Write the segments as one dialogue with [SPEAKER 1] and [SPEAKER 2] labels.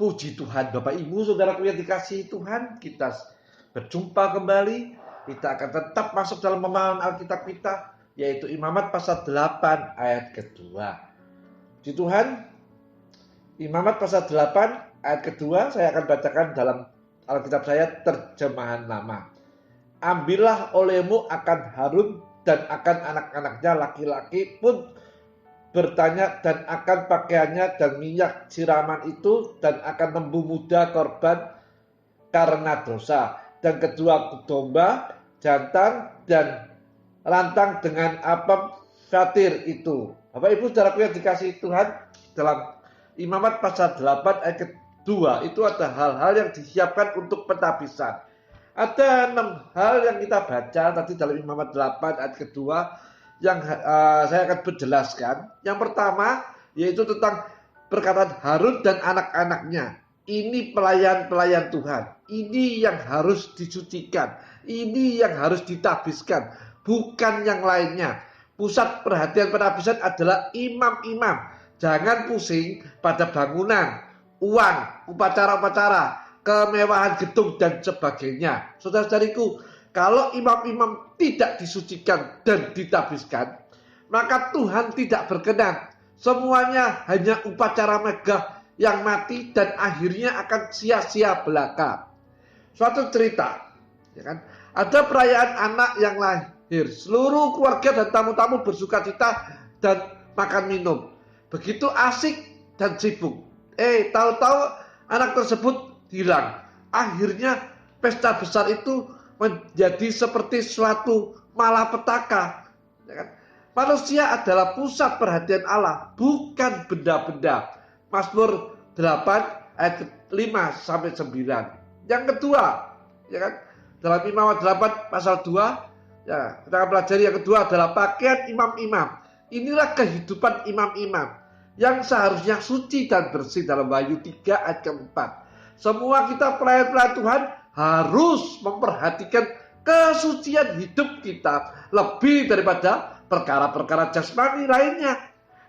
[SPEAKER 1] Puji Tuhan, Bapak Ibu, saudaraku yang dikasihi Tuhan, kita berjumpa kembali. Kita akan tetap masuk dalam pemahaman Alkitab kita, yaitu Imamat pasal 8 ayat kedua. Puji Tuhan, Imamat pasal 8 ayat kedua, saya akan bacakan dalam Alkitab saya terjemahan lama. Ambillah olehmu akan Harun dan akan anak-anaknya laki-laki pun bertanya, dan akan pakaiannya dan minyak siraman itu, dan akan lembu muda korban karena dosa, dan kedua domba jantan dan rantang dengan apem fatir itu. Bapak Ibu saudaraku yang dikasihi Tuhan, dalam Imamat pasal 8 ayat kedua itu ada hal-hal yang disiapkan untuk pentabisan. Ada 6 hal yang kita baca tadi dalam Imamat 8 ayat kedua yang saya akan berjelaskan. Yang pertama yaitu tentang perkataan Harun dan anak-anaknya. Ini pelayan-pelayan Tuhan. Ini yang harus disucikan. Ini yang harus ditabiskan, bukan yang lainnya. Pusat perhatian pentabisan adalah imam-imam. Jangan pusing pada bangunan, uang, upacara-upacara, kemewahan gedung dan sebagainya. Saudara-saudariku, kalau imam-imam tidak disucikan dan ditabiskan, maka Tuhan tidak berkenan. Semuanya hanya upacara megah yang mati dan akhirnya akan sia-sia belaka. Suatu cerita, ya kan? Ada perayaan anak yang lahir. Seluruh keluarga dan tamu-tamu bersukacita dan makan minum. Begitu asik dan sibuk. Tahu-tahu anak tersebut hilang. Akhirnya pesta besar itu menjadi seperti suatu malapetaka. Ya kan? Manusia adalah pusat perhatian Allah, bukan benda-benda. Mazmur 8 ayat 5 sampai 9. Yang kedua, ya kan? Dalam Imamat 8 pasal 2, ya, kita akan pelajari yang kedua adalah pakaian imam-imam. Inilah kehidupan imam-imam yang seharusnya suci dan bersih dalam Wahyu 3 ayat keempat. Semua kita pelayan-pelayan Tuhan harus memperhatikan kesucian hidup kita lebih daripada perkara-perkara jasmani lainnya,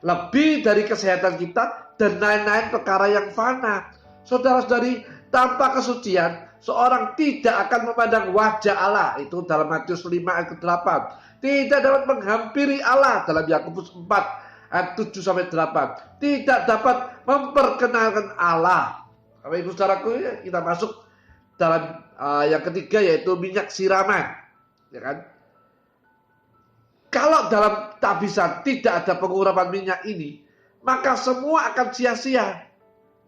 [SPEAKER 1] lebih dari kesehatan kita dan lain-lain perkara yang fana. Saudara-saudari, tanpa kesucian seorang tidak akan memandang wajah Allah, itu dalam Matius 5 ayat ke-8. Tidak dapat menghampiri Allah dalam Yakobus 4 ayat 7 sampai 8. Tidak dapat memperkenalkan Allah. Bapak Ibu saudaraku, kita masuk dalam yang ketiga yaitu minyak siraman, ya kan? Kalau dalam tabisan tidak ada pengurapan minyak ini, maka semua akan sia-sia,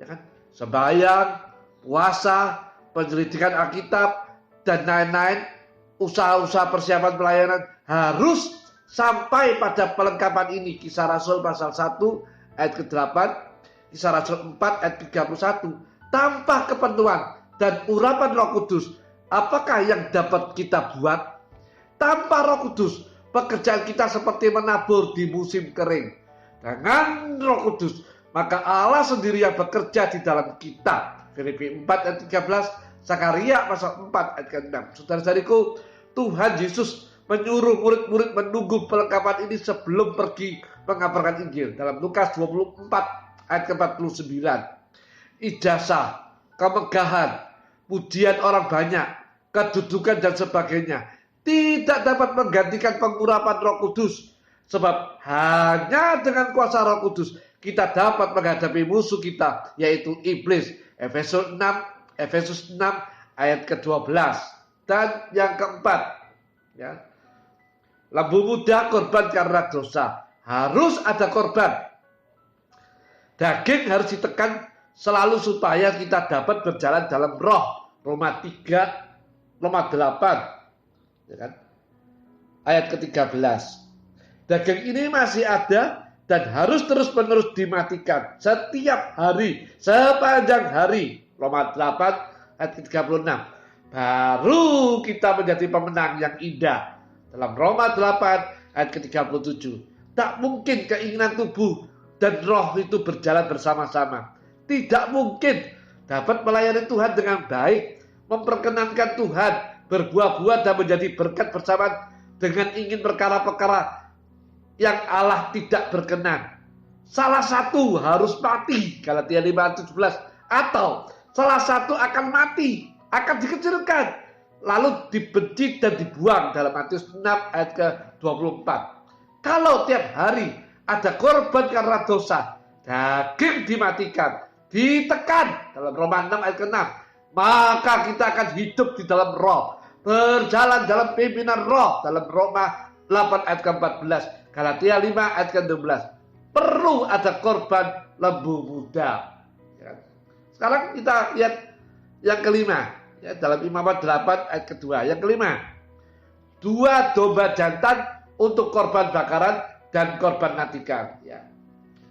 [SPEAKER 1] ya kan? Sembahyang, puasa, penyelidikan Alkitab dan lain-lain, usaha-usaha persiapan pelayanan harus sampai pada pelengkapan ini. Kisah Rasul pasal 1 ayat ke-8, Kisah Rasul 4 ayat 31. Tanpa kepenuhan dan urapan Roh Kudus, apakah yang dapat kita buat? Tanpa Roh Kudus, pekerjaan kita seperti menabur di musim kering. Dengan Roh Kudus, maka Allah sendiri yang bekerja di dalam kita. Filipi 4 ayat 13, Zakaria pasal 4 ayat ke-6. Saudara-saudariku, Tuhan Yesus menyuruh murid-murid menunggu pelengkapan ini sebelum pergi mengabarkan Injil. Dalam Lukas 24 ayat ke-49. Ijazah, kemegahan, pujian orang banyak, kedudukan dan sebagainya tidak dapat menggantikan pengurapan Roh Kudus. Sebab hanya dengan kuasa Roh Kudus kita dapat menghadapi musuh kita, yaitu iblis. Efesus 6 ayat ke-12. Dan yang keempat, ya, lembu muda korban karena dosa. Harus ada korban. Daging harus ditekan selalu supaya kita dapat berjalan dalam roh. Roma 8, ya kan? Ayat ke-13. Daging ini masih ada dan harus terus-menerus dimatikan setiap hari, sepanjang hari. Roma 8 ayat ke-36. Baru kita menjadi pemenang yang indah. Dalam Roma 8 ayat ke-37. Tak mungkin keinginan tubuh dan roh itu berjalan bersama-sama. Tidak mungkin dapat melayani Tuhan dengan baik, memperkenankan Tuhan, berbuah-buah dan menjadi berkat bersama dengan ingin perkara-perkara yang Allah tidak berkenan. Salah satu harus mati. Galatia 5:17 atau salah satu akan mati, akan dikecilkan, lalu dibenci dan dibuang dalam Matius 6 ayat ke-24. Kalau tiap hari ada korban karena dosa, daging dimatikan, ditekan dalam Roma 6 ayat ke-6, maka kita akan hidup di dalam roh, berjalan dalam pimpinan roh dalam Roma 8 ayat ke-14, Galatia 5 ayat ke-16. Perlu ada korban lembu muda. Sekarang kita lihat yang kelima, ya, dalam Imamat 8 ayat kedua. Yang kelima, 2 domba jantan untuk korban bakaran dan korban matikan. Ya.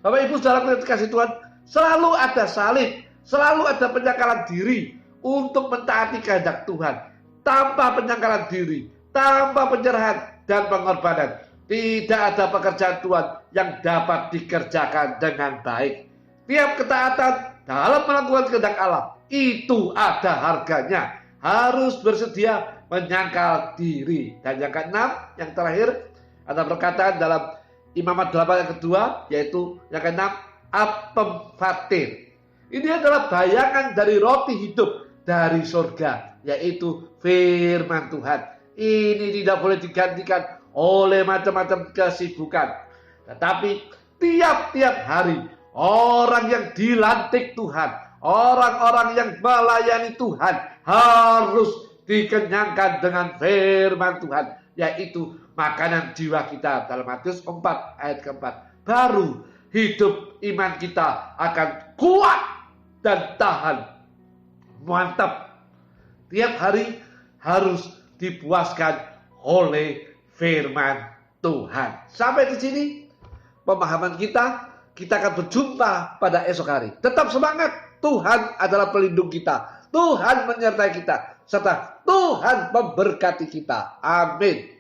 [SPEAKER 1] Bapak Ibu saudara kasih Tuhan, selalu ada salib, selalu ada penyangkalan diri untuk mentaati kehendak Tuhan. Tanpa penyangkalan diri, tanpa penyerahan dan pengorbanan, tidak ada pekerjaan Tuhan yang dapat dikerjakan dengan baik. Tiap ketaatan dalam melakukan kehendak Allah itu ada harganya. Harus bersedia menyangkal diri. Dan yang keenam, yang terakhir, ada perkataan dalam Imamat 8 yang kedua, yaitu yang keenam, apem fatir. Ini adalah bayangan dari roti hidup dari surga, yaitu firman Tuhan. Ini tidak boleh digantikan oleh macam-macam kesibukan. Tetapi tiap-tiap hari orang yang dilantik Tuhan, orang-orang yang melayani Tuhan harus dikenyangkan dengan firman Tuhan, yaitu makanan jiwa kita dalam Matius 4 ayat ke-4. Baru hidup iman kita akan kuat dan tahan. Mantap. Tiap hari harus dipuaskan oleh firman Tuhan. Sampai di sini pemahaman kita. Kita akan berjumpa pada esok hari. Tetap semangat. Tuhan adalah pelindung kita. Tuhan menyertai kita. Serta Tuhan memberkati kita. Amin.